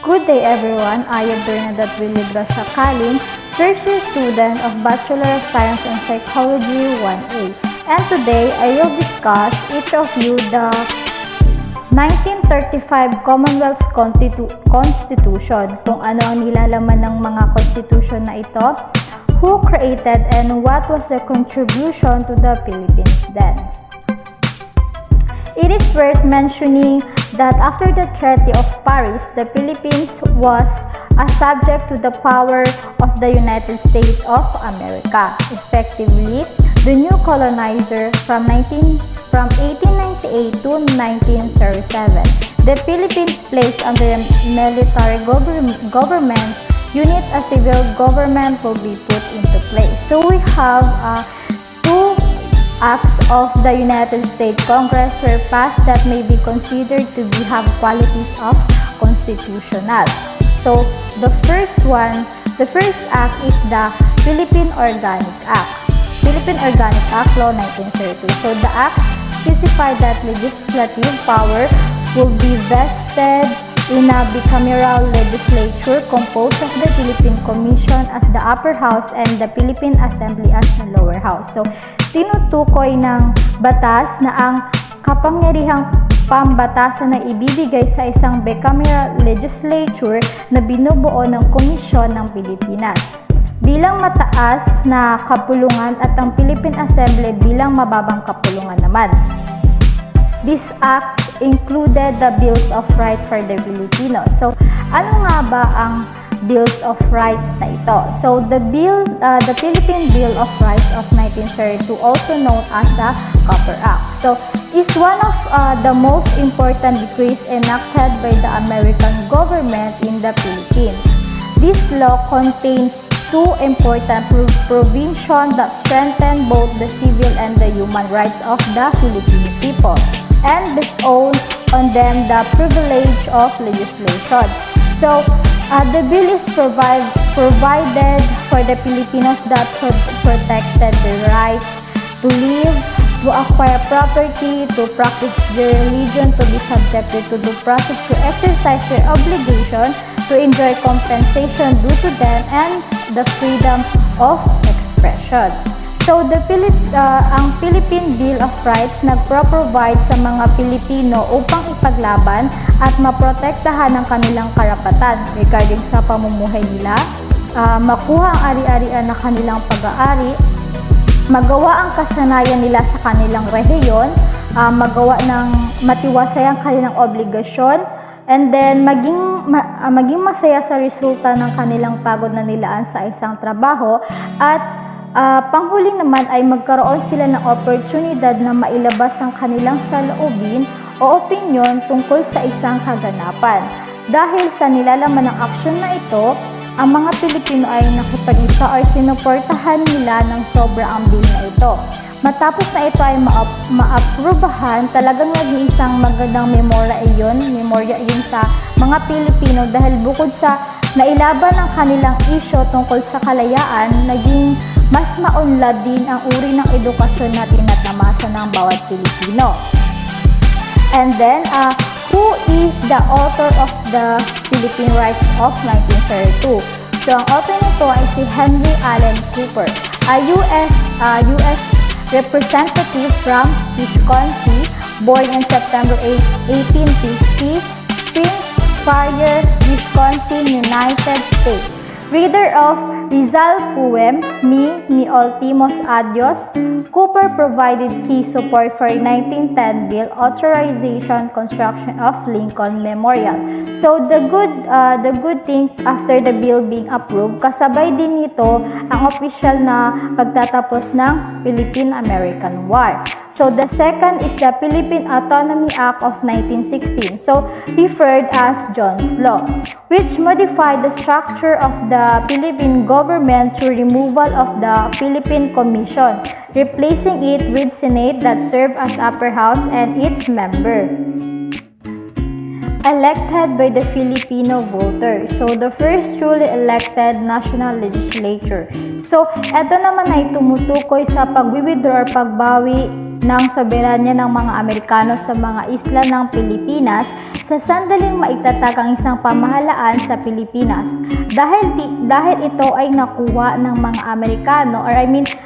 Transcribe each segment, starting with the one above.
Good day everyone, I am Bernadette Willie Gracia Calin, first year student of Bachelor of Science in Psychology 1A. And today, I will discuss each of you the 1935 Commonwealth Constitution, kung ano ang nilalaman ng mga constitution na ito, who created and what was the contribution to the Philippines dance. It is worth mentioning that after the Treaty of Paris, the Philippines was a subject to the power of the United States of America, effectively the new colonizer from 1898 to 1937. The Philippines placed under a military government unit, a civil government will be put into place. So we have two acts of the United States Congress were passed that may be considered to have qualities of constitutional. So the first act is the Philippine Organic Act. Philippine Organic Act Law 1932. So the act specified that legislative power will be vested in a bicameral legislature composed of the Philippine Commission as the upper house and the Philippine Assembly as the lower house. So, tinutukoy ng batas na ang kapangyarihang pambatasan na ibibigay sa isang bicameral legislature na binubuo ng Komisyon ng Pilipinas bilang mataas na kapulungan at ang Philippine Assembly bilang mababang kapulungan naman. This act included the Bills of Rights for the Filipinos. So, ano nga ba ang Bills of Rights na ito? So, the Philippine Bill of Rights of 1932, also known as the Copper Act. So, is one of the most important decrees enacted by the American government in the Philippines. This law contains two important provisions that strengthen both the civil and the human rights of the Filipino people and bestow on them the privilege of legislation. So, the bill is provided for the Filipinos that protected their rights to live, to acquire property, to practice their religion, to be subjected to due process, to exercise their obligation, to enjoy compensation due to them, and the freedom of expression. So, ang Philippine Bill of Rights nagpro-provide sa mga Pilipino upang ipaglaban at maprotektahan ang kanilang karapatan regarding sa pamumuhay nila, makuha ang ari-arian na kanilang pag-aari, magawa ang kasanayan nila sa kanilang rehiyon, magawa ng matiwasay ang kanilang obligasyon, and then maging masaya sa resulta ng kanilang pagod na nilaan sa isang trabaho, at panghuli naman ay magkaroon sila ng oportunidad na mailabas ang kanilang saloobin o opinyon tungkol sa isang kaganapan. Dahil sa nilalaman ng aksyon na ito, ang mga Pilipino ay nakipag-isa or sinuportahan nila ng sobra ang bill na ito. Matapos na ito ay maaprubahan, talagang naging isang magandang memorya iyon sa mga Pilipino dahil bukod sa nailaban ang kanilang isyo tungkol sa kalayaan, naging mas maunlad din ang uri ng edukasyon na tinatamasa ng bawat Pilipino. And then, who is the author of the Philippine Rights of 1932? So, ang author nito ay si Henry Allen Cooper, a US representative from Wisconsin, born in September 1850, Spring Fire, Wisconsin, United States. Reader of Rizal poem, Mi Ultimos Adios, Cooper provided key support for 1910 bill authorization construction of Lincoln Memorial. So the good thing after the bill being approved, kasabay din nito ang official na pagtatapos ng Philippine-American War. So the second is the Philippine Autonomy Act of 1916, so referred as John's Law, which modified the structure of the Philippine government through removal of the Philippine Commission, replacing it with Senate that served as upper house and its member. Elected by the Filipino voters. So, the first truly elected national legislature. So, eto naman ay tumutukoy sa pag-withdraw or pagbawi ng soberanya ng mga Amerikano sa mga isla ng Pilipinas sa sandaling maitatag ang isang pamahalaan sa Pilipinas. Dahil ito ay nakuha ng mga Amerikano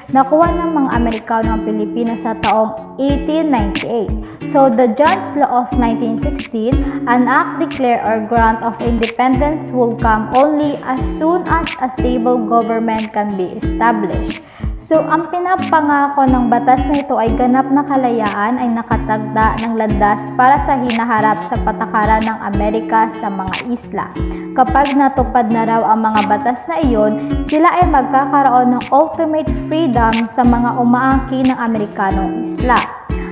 nakuha ng mga Amerikano ang Pilipinas sa taong 1898. So the John's Law of 1916, an act declare or grant of independence will come only as soon as a stable government can be established. So, ang pinapangako ng batas na ito ay ganap na kalayaan ay nakatagda ng landas para sa hinaharap sa patakaran ng Amerika sa mga isla. Kapag natupad na raw ang mga batas na iyon, sila ay magkakaroon ng ultimate freedom sa mga umaangkin ng Amerikanong isla.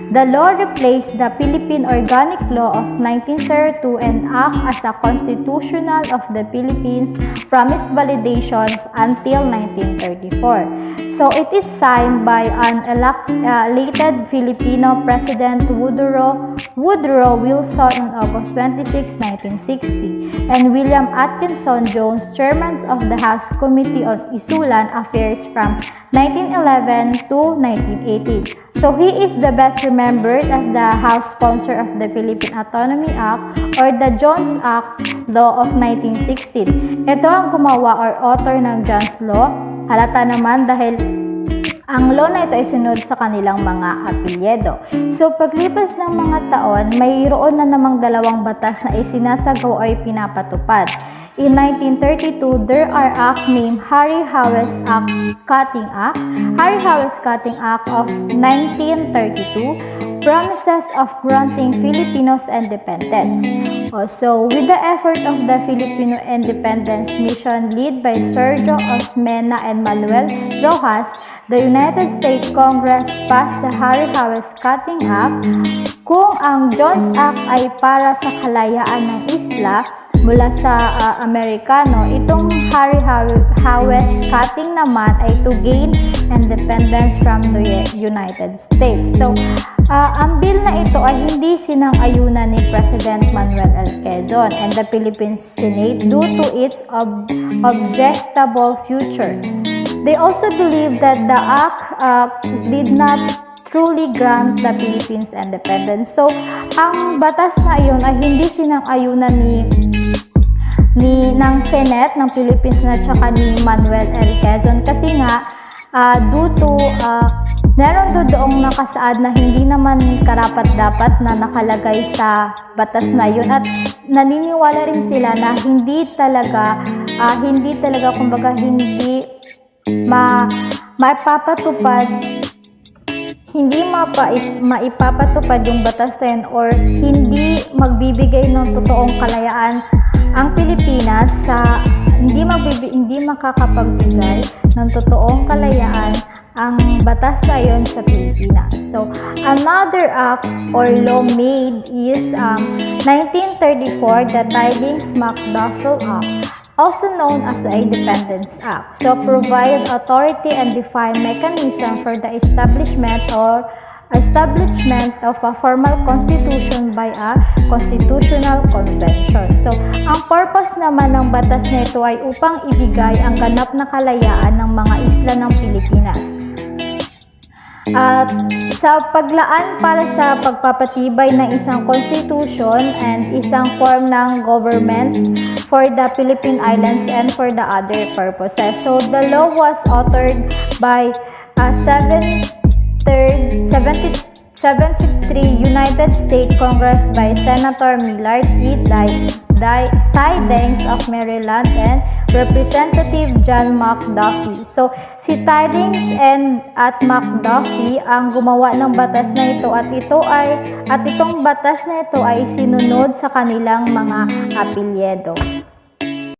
The law replaced the Philippine Organic Law of 1902 and act as a constitutional of the Philippines from its validation until 1934. So it is signed by an elected Filipino President Woodrow Wilson on August 26, 1960, and William Atkinson Jones, Chairman of the House Committee on Isulan Affairs from 1911 to 1918. So he is the best remembered as the House sponsor of the Philippine Autonomy Act or the Jones Act Law of 1916. Ito ang gumawa or author ng Jones Law. Halata naman dahil ang law na ito ay sunod sa kanilang mga apelyido. So paglipas ng mga taon, mayroon na namang dalawang batas na isinasagawa ay pinapatupad. In 1932, there are act named Harry Hawes Cutting Act, Harry Hawes Cutting Act of 1932, promises of granting Filipinos independence. Also, with the effort of the Filipino Independence Mission led by Sergio Osmeña and Manuel Rojas, the United States Congress passed the Harry Hawes Cutting Act. Kung ang Jones Act ay para sa kalayaan ng isla mula sa Amerikano, itong Harry Hawes Cutting naman ay to gain independence from the United States. So, ang bill na ito ay hindi sinang-ayunan ni President Manuel L. Quezon and the Philippine Senate due to its objectable future. They also believe that the act did not truly grant the Philippines independence. So, ang batas na iyon ay hindi sinang-ayunan ng Senate ng Philippines na tsaka ni Manuel L. Quezon kasi nga due to meron doong nakasaad na hindi naman karapat-dapat na nakalagay sa batas na yun at naniniwala rin sila na hindi talaga kumbaga hindi maipapatupad maipapatupad yung batas na yun or hindi magbibigay ng totoong kalayaan ang Pilipinas sa hindi makakapagbigay ng totoong kalayaan ang batas na yun sa Pilipinas. So, another act or law made is 1934, the Tidings-McDuffie Act, also known as the Independence Act. So, provide authority and define mechanism for the establishment of a formal constitution by a constitutional convention. So, ang purpose naman ng batas na ito ay upang ibigay ang ganap na kalayaan ng mga isla ng Pilipinas. At sa paglaan para sa pagpapatibay ng isang constitution and isang form ng government for the Philippine Islands and for the other purposes. So, the law was authored by 73 United States Congress by Senator Millard E. Tidings of Maryland and Representative John McDuffie. So, si Tidings at McDuffie ang gumawa ng batas na ito at itong batas na ito ay sinunod sa kanilang mga apelyido.